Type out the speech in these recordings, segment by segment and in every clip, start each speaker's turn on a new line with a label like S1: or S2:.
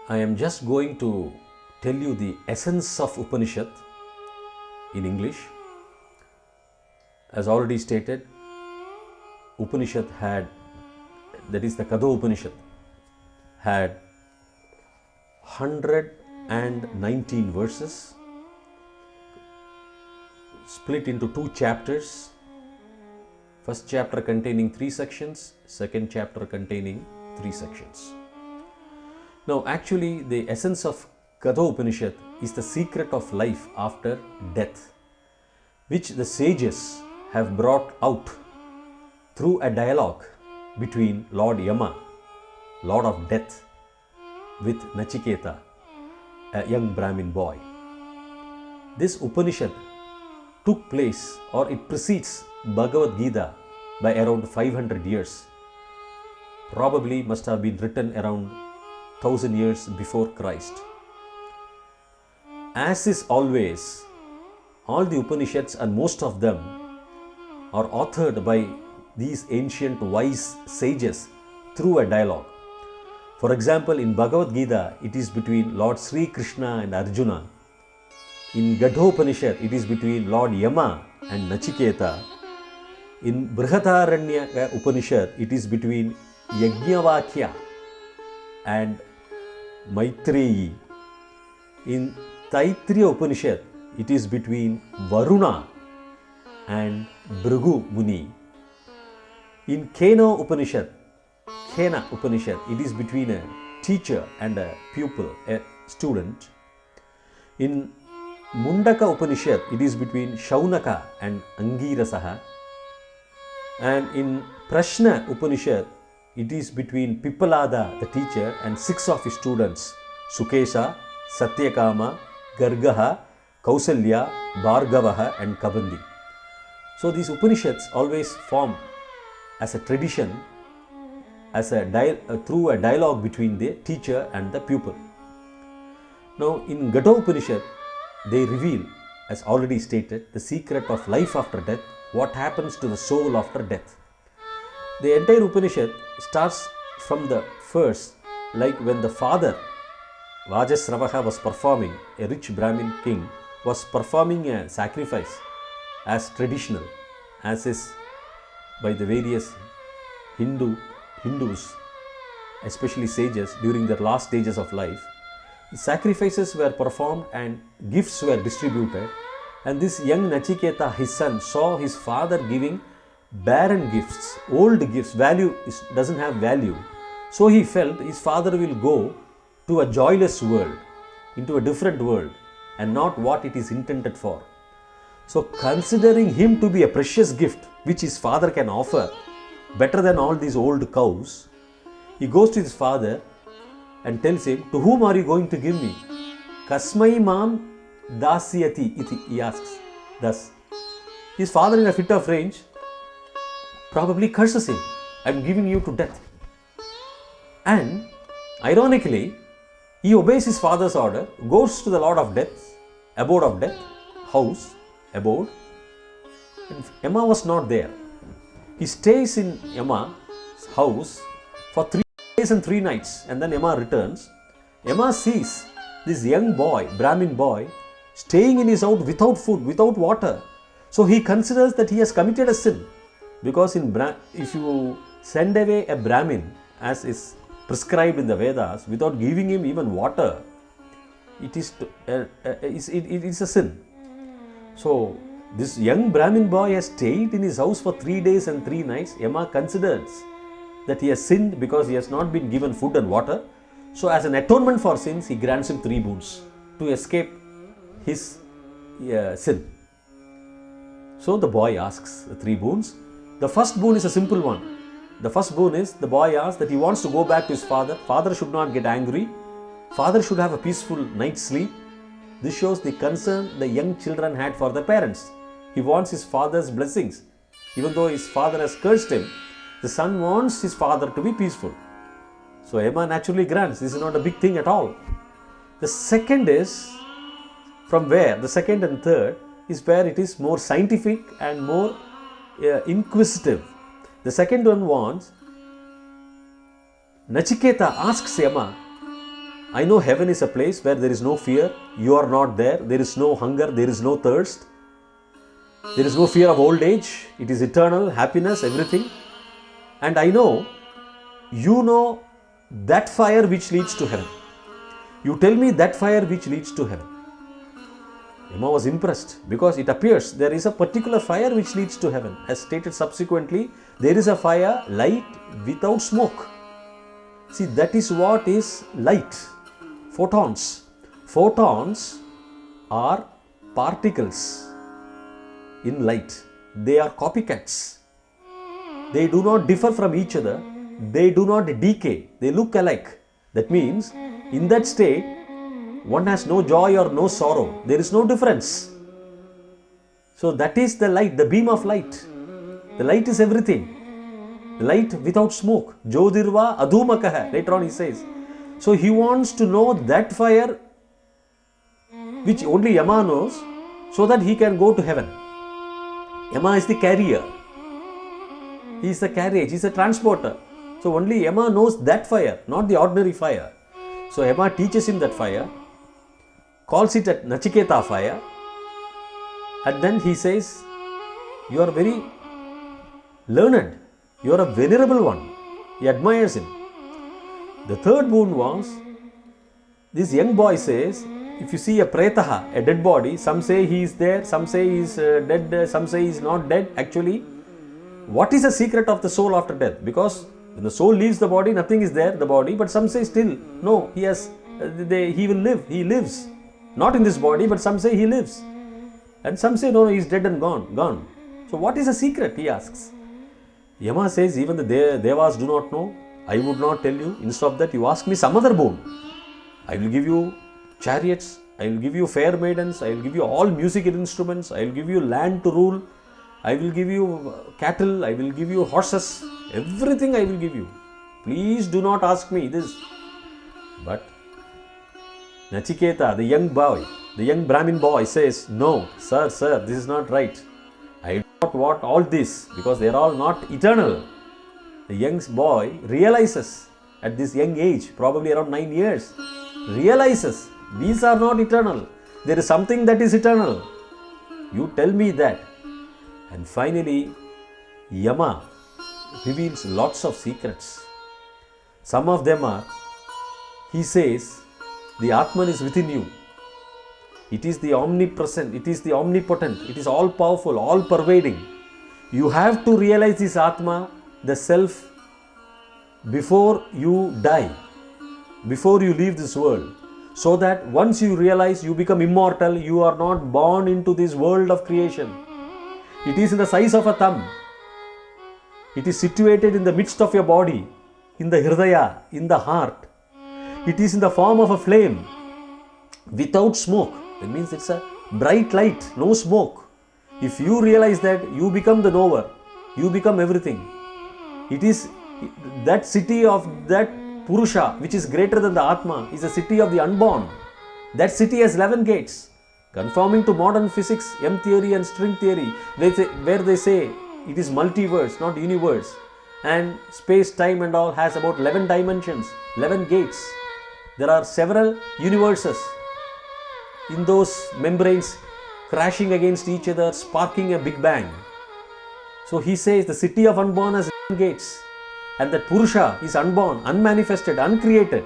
S1: I am just going to tell you the essence of Upanishad in English. As already stated, Upanishad had, that is the Kathopanishad, had 119 verses split into 2 chapters. First chapter containing 3 sections, second chapter containing 3 sections. Now actually the essence of Kathopanishad is the secret of life after death, which the sages have brought out through a dialogue between Lord Yama, Lord of Death, with Nachiketa, a young Brahmin boy. This Upanishad took place, or it precedes Bhagavad Gita by around 500 years. Probably must have been written around 1000 years before Christ. As is always, all the Upanishads and most of them are authored by these ancient wise sages through a dialogue. For example, in Bhagavad Gita, it is between Lord Sri Krishna and Arjuna. In Kathopanishad, it is between Lord Yama and Nachiketa. In Brihadaranyaka Upanishad, it is between Yajñavakya and Maitreyi. In Taittiriya Upanishad, it is between Varuna and Bhrigu Muni. In Kena Upanishad, it is between a teacher and a pupil, a student. In Mundaka Upanishad, it is between Shaunaka and Angirasaha. And in Prashna Upanishad, it is between Pippalada, the teacher, and 6 of his students, Sukesha, Satyakama, Gargaha, Kausalya, Bhargavaha and Kabandi. So these Upanishads always form as a tradition, as through a dialogue between the teacher and the pupil. Now in Kathopanishad, they reveal, as already stated, the secret of life after death, what happens to the soul after death. The entire Upanishad starts from the first, like when the father, Vajasravaha, was performing, a rich Brahmin king was performing a sacrifice as traditional, as is by the various Hindus, especially sages, during their last stages of life. Sacrifices were performed and gifts were distributed, and this young Nachiketa, his son, saw his father giving barren gifts, old gifts, doesn't have value. So he felt his father will go to a joyless world, into a different world, and not what it is intended for. So considering him to be a precious gift which his father can offer, better than all these old cows, he goes to his father and tells him, "To whom are you going to give me?" Kasmai mam dasyati iti, he asks. Thus, his father, in a fit of rage, probably curses him, "I am giving you to death." And ironically, he obeys his father's order, goes to the Lord of Death, abode of death, house, abode, and Yama was not there. He stays in Yama's house for 3 days and 3 nights, and then Yama returns. Yama sees this young boy, Brahmin boy, staying in his house without food, without water. So he considers that he has committed a sin, because if you send away a Brahmin, as is prescribed in the Vedas, without giving him even water, it is a sin. So this young Brahmin boy has stayed in his house for 3 days and 3 nights. Yama considers that he has sinned because he has not been given food and water. So as an atonement for sins, he grants him 3 boons to escape his sin. So the boy asks the 3 boons. The first boon is a simple one. The first boon is, the boy asks that he wants to go back to his father. Father should not get angry. Father should have a peaceful night's sleep. This shows the concern the young children had for their parents. He wants his father's blessings. Even though his father has cursed him, the son wants his father to be peaceful. So Yama naturally grants. This is not a big thing at all. The second is, from where, the second and third is where it is more scientific and more inquisitive. The second one wants Nachiketa asks Yama, I know heaven is a place where there is no fear, you are not there, there is no hunger, there is no thirst, there is no fear of old age, it is eternal, happiness, everything. And I know, you know that fire which leads to heaven. You tell me that fire which leads to heaven. Yama was impressed because it appears there is a particular fire which leads to heaven. As stated subsequently, there is a fire, light without smoke. See, that is what is light. Photons. Photons are particles in light. They are copycats. They do not differ from each other. They do not decay. They look alike. That means, in that state, one has no joy or no sorrow. There is no difference. So that is the light, the beam of light. The light is everything. The light without smoke. Jyodirva adhumakaha. Later on he says. So he wants to know that fire which only Yama knows, so that he can go to heaven. Yama is the carrier. He is the carriage. He is a transporter. So only Yama knows that fire, not the ordinary fire. So Yama teaches him that fire, calls it a Nachiketa fire, and then he says, you are very learned, you are a venerable one. He admires him. The third boon was, this young boy says, if you see a pretaha, a dead body, some say he is there, some say he is dead, some say he is not dead. Actually, what is the secret of the soul after death? Because when the soul leaves the body, nothing is there, the body, but some say still, no, he will live, he lives. Not in this body, but some say he lives. And some say, no, he is dead and gone. So what is the secret, he asks. Yama says, even the Devas do not know. I would not tell you. Instead of that, you ask me some other boon. I will give you chariots, I will give you fair maidens, I will give you all musical instruments, I will give you land to rule, I will give you cattle, I will give you horses, everything I will give you. Please do not ask me this. But Nachiketa, the young boy, the young Brahmin boy says, no, sir, this is not right. I do not want all this because they are all not eternal. The young boy realizes at this young age, probably around 9 years, realizes these are not eternal. There is something that is eternal. You tell me that. And finally, Yama reveals lots of secrets. Some of them are, he says, the Atman is within you. It is the omnipresent, it is the omnipotent, it is all powerful, all pervading. You have to realize this Atma, the self, before you die, before you leave this world. So that once you realize you become immortal, you are not born into this world of creation. It is in the size of a thumb. It is situated in the midst of your body, in the hridaya, in the heart. It is in the form of a flame, without smoke. That means it's a bright light, no smoke. If you realize that, you become the knower, you become everything. It is that city of that Purusha, which is greater than the Atma, is a city of the unborn. That city has 11 gates. Conforming to modern physics, M theory and string theory, where they say it is multiverse, not universe. And space, time and all has about 11 dimensions, 11 gates. There are several universes in those membranes crashing against each other, sparking a big bang. So he says the city of unborn has 11 gates. And that Purusha is unborn, unmanifested, uncreated.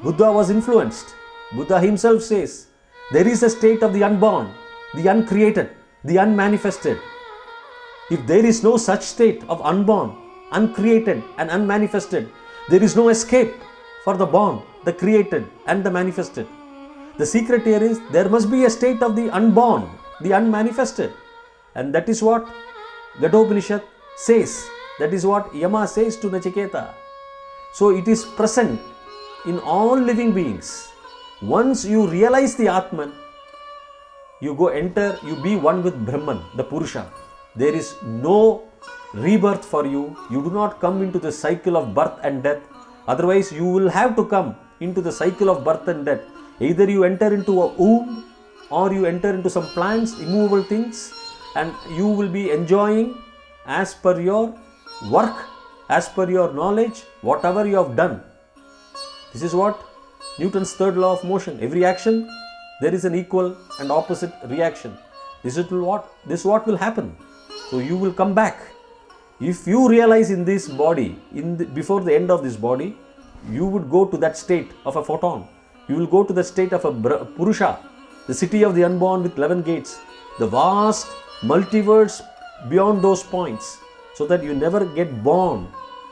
S1: Buddha was influenced. Buddha himself says, there is a state of the unborn, the uncreated, the unmanifested. If there is no such state of unborn, uncreated and unmanifested, there is no escape for the born, the created and the manifested. The secret here is, there must be a state of the unborn, the unmanifested. And that is what Kathopanishad says. That is what Yama says to Nachiketa. So it is present in all living beings. Once you realize the Atman, you be one with Brahman, the Purusha. There is no rebirth for you. You do not come into the cycle of birth and death. Otherwise, you will have to come into the cycle of birth and death. Either you enter into a womb or you enter into some plants, immovable things, and you will be enjoying as per your work, as per your knowledge, whatever you have done. This is what Newton's third law of motion. Every action, there is an equal and opposite reaction. This is what will happen. So you will come back. If you realize in this body, before the end of this body, you would go to that state of a photon. You will go to the state of a Purusha, the city of the unborn with 11 gates, the vast multiverse beyond those points, so that you never get born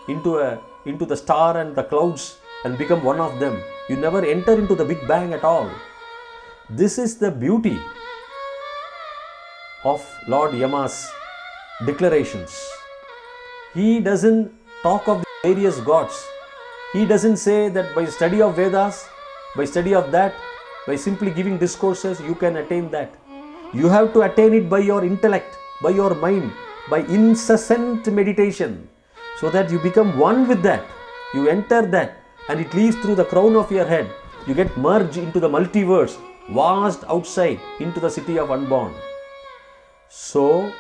S1: into the star and the clouds and become one of them. You never enter into the Big Bang at all. This is the beauty of Lord Yama's declarations. He doesn't talk of the various gods. He doesn't say that by study of Vedas, by study of that, by simply giving discourses, you can attain that. You have to attain it by your intellect, by your mind, by incessant meditation, so that you become one with that. You enter that, and it leaves through the crown of your head. You get merged into the multiverse, vast outside, into the city of unborn. So,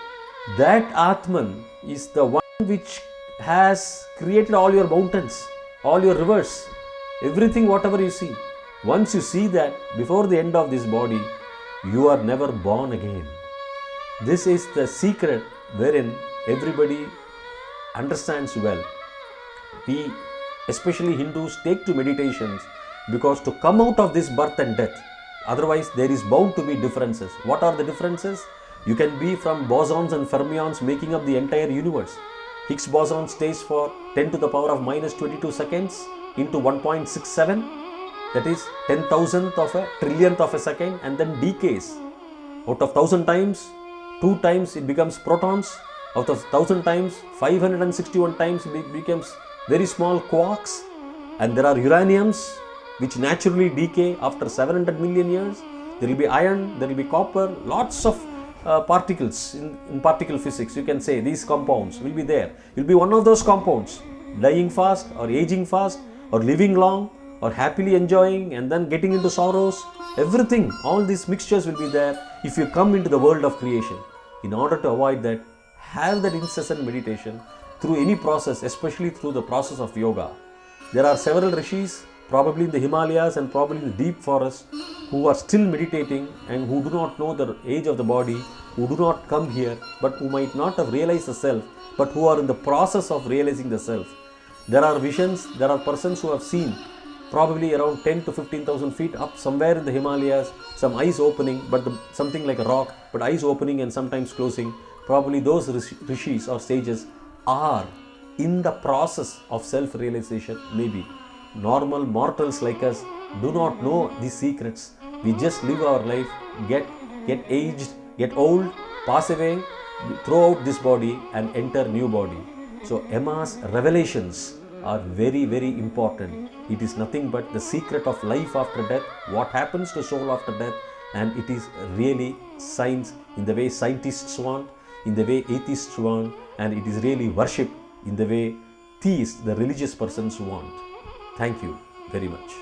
S1: that Atman is the one which has created all your mountains, all your rivers, everything, whatever you see. Once you see that, before the end of this body, you are never born again. This is the secret wherein everybody understands well. We, especially Hindus, take to meditations because to come out of this birth and death, otherwise there is bound to be differences. What are the differences? You can be from bosons and fermions making up the entire universe. Higgs boson stays for 10 to the power of minus 22 seconds into 1.67, that is 10,000th of a trillionth of a second, and then decays. Out of 1000 times, 2 times it becomes protons. Out of 1000 times, 561 times it becomes very small quarks. And there are uraniums which naturally decay after 700 million years. There will be iron, there will be copper, lots of particles in particle physics. You can say these compounds will be there. You will be one of those compounds, dying fast or aging fast or living long or happily enjoying and then getting into sorrows. Everything, all these mixtures will be there if you come into the world of creation. In order to avoid that, have that incessant meditation through any process, especially through the process of yoga. There are several rishis, probably in the Himalayas and probably in the deep forest, who are still meditating and who do not know the age of the body, who do not come here, but who might not have realized the self, but who are in the process of realizing the self. There are visions, there are persons who have seen probably around 10 to 15,000 feet up somewhere in the Himalayas, some eyes opening, but something like a rock, but eyes opening and sometimes closing. Probably those rishis or sages are in the process of self-realization, maybe. Normal mortals like us do not know these secrets. We just live our life, get aged, get old, pass away, throw out this body and enter new body. So Yama's revelations are very, very important. It is nothing but the secret of life after death, what happens to soul after death, and it is really science in the way scientists want, in the way atheists want, and it is really worship in the way theists, the religious persons want. Thank you very much.